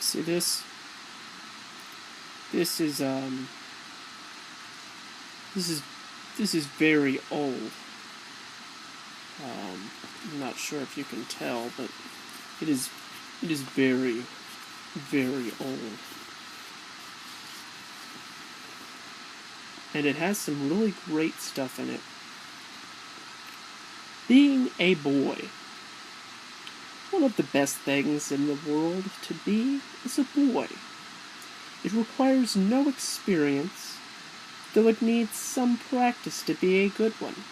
See this? This is this is this is very old. I'm not sure if you can tell, but it is very, very old. And it has some really great stuff in it. Being a boy. One of the best things in the world to be is a boy. It requires no experience, though it needs some practice to be a good one.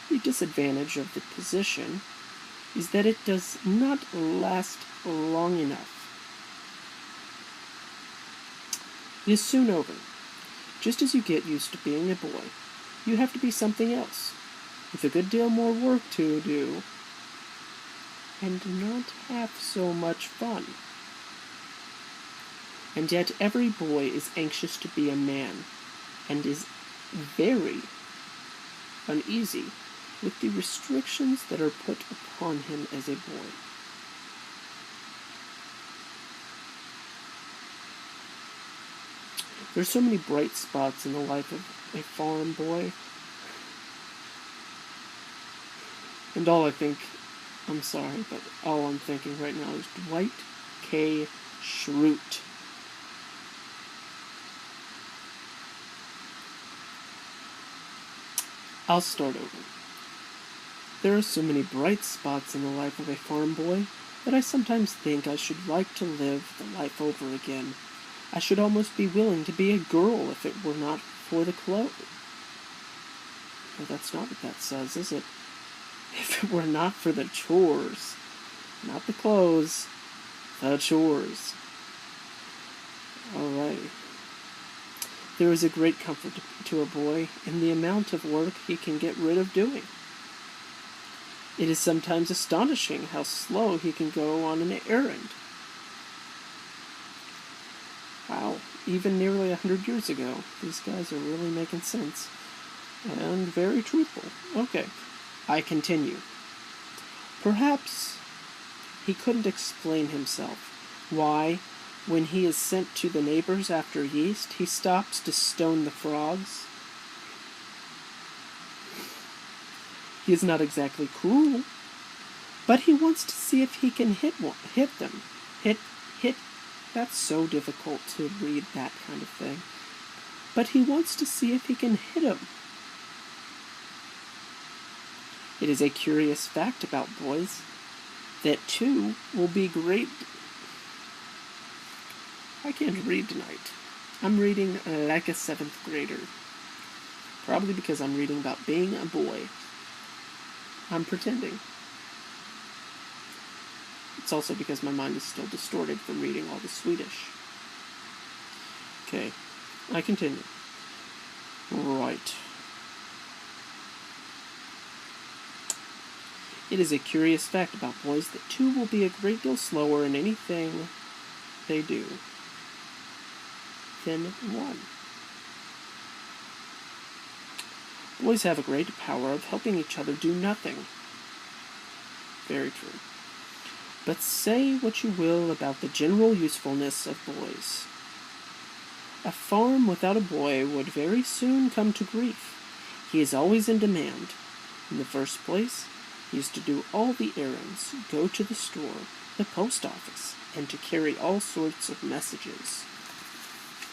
The disadvantage of the position is that it does not last long enough. It is soon over. Just as you get used to being a boy, you have to be something else, with a good deal more work to do, and not have so much fun. And yet every boy is anxious to be a man, and is very uneasy with the restrictions that are put upon him as a boy. There's so many bright spots in the life of a farm boy. And all I'm thinking right now is Dwight K. Schrute. I'll start over. There are so many bright spots in the life of a farm boy that I sometimes think I should like to live the life over again. I should almost be willing to be a girl if it were not for the clothes. No, that's not what that says, is it? If it were not for the chores. Not the clothes, the chores. Alright. There is a great comfort to a boy in the amount of work he can get rid of doing. It is sometimes astonishing how slow he can go on an errand. Wow, even nearly 100 years ago, these guys are really making sense. And very truthful. Okay, I continue. Perhaps he couldn't explain himself why, when he is sent to the neighbors after yeast, he stops to stone the frogs. He is not exactly cruel, but he wants to see if he can hit them. Hit. That's so difficult to read that kind of thing. But he wants to see if he can hit them. It is a curious fact about boys that two will be great. I can't read tonight. I'm reading like a 7th grader. Probably because I'm reading about being a boy. I'm pretending. It's also because my mind is still distorted from reading all the Swedish. Okay, I continue. Right. It is a curious fact about boys that two will be a great deal slower in anything they do than one. Boys have a great power of helping each other do nothing. Very true. But say what you will about the general usefulness of boys. A farm without a boy would very soon come to grief. He is always in demand. In the first place, he is to do all the errands, go to the store, the post office, and to carry all sorts of messages.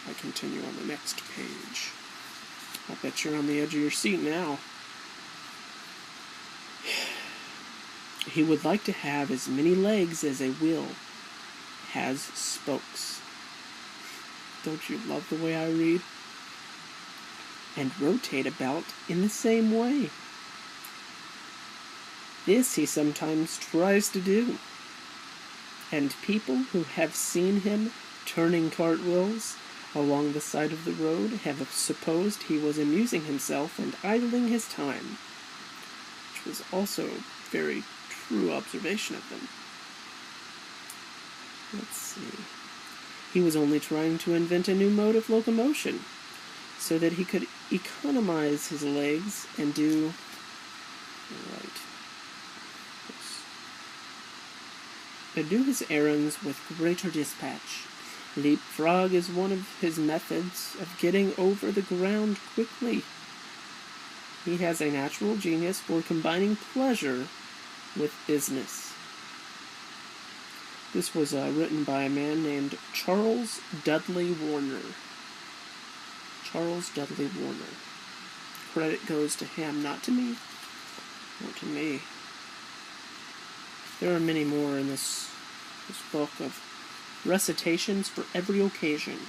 I continue on the next page. I bet you're on the edge of your seat now. He would like to have as many legs as a wheel has spokes. Don't you love the way I read? And rotate about in the same way. This he sometimes tries to do. And people who have seen him turning cartwheels along the side of the road have supposed he was amusing himself and idling his time, which was also a very true observation of them. Let's see. He was only trying to invent a new mode of locomotion so that he could economize his legs and do right. and do his errands with greater dispatch. Leapfrog is one of his methods of getting over the ground quickly. He has a natural genius for combining pleasure with business. This was written by a man named Charles Dudley Warner. Charles Dudley Warner. Credit goes to him, not to me. Not to me. There are many more in this book of recitations for every occasion.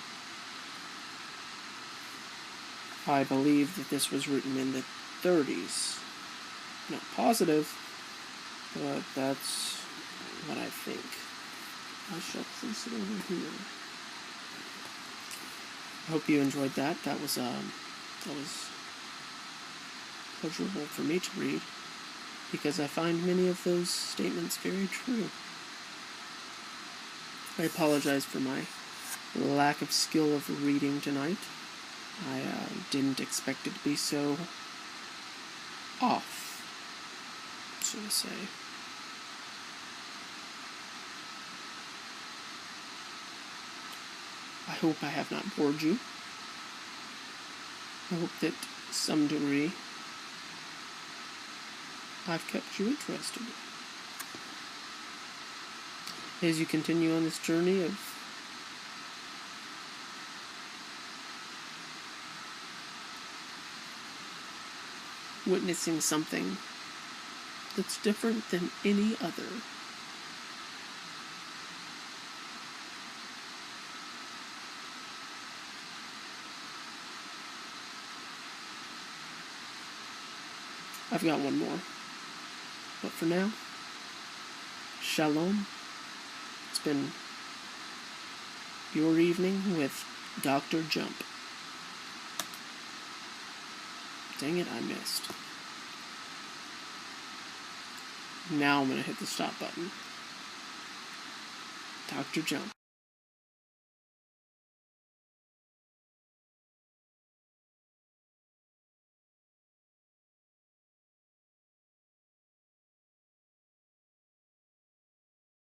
I believe that this was written in the 30s. Not positive, but that's what I think. I shall place it over here. I hope you enjoyed that. That was pleasurable for me to read, because I find many of those statements very true. I apologize for my lack of skill of reading tonight. I didn't expect it to be so off, so to say. I hope I have not bored you. I hope that, to some degree, I've kept you interested. As you continue on this journey of witnessing something that's different than any other. I've got one more. But for now, shalom. It's been your evening with Dr. Jump. Dang it, I missed. Now I'm going to hit the stop button. Dr. Jump.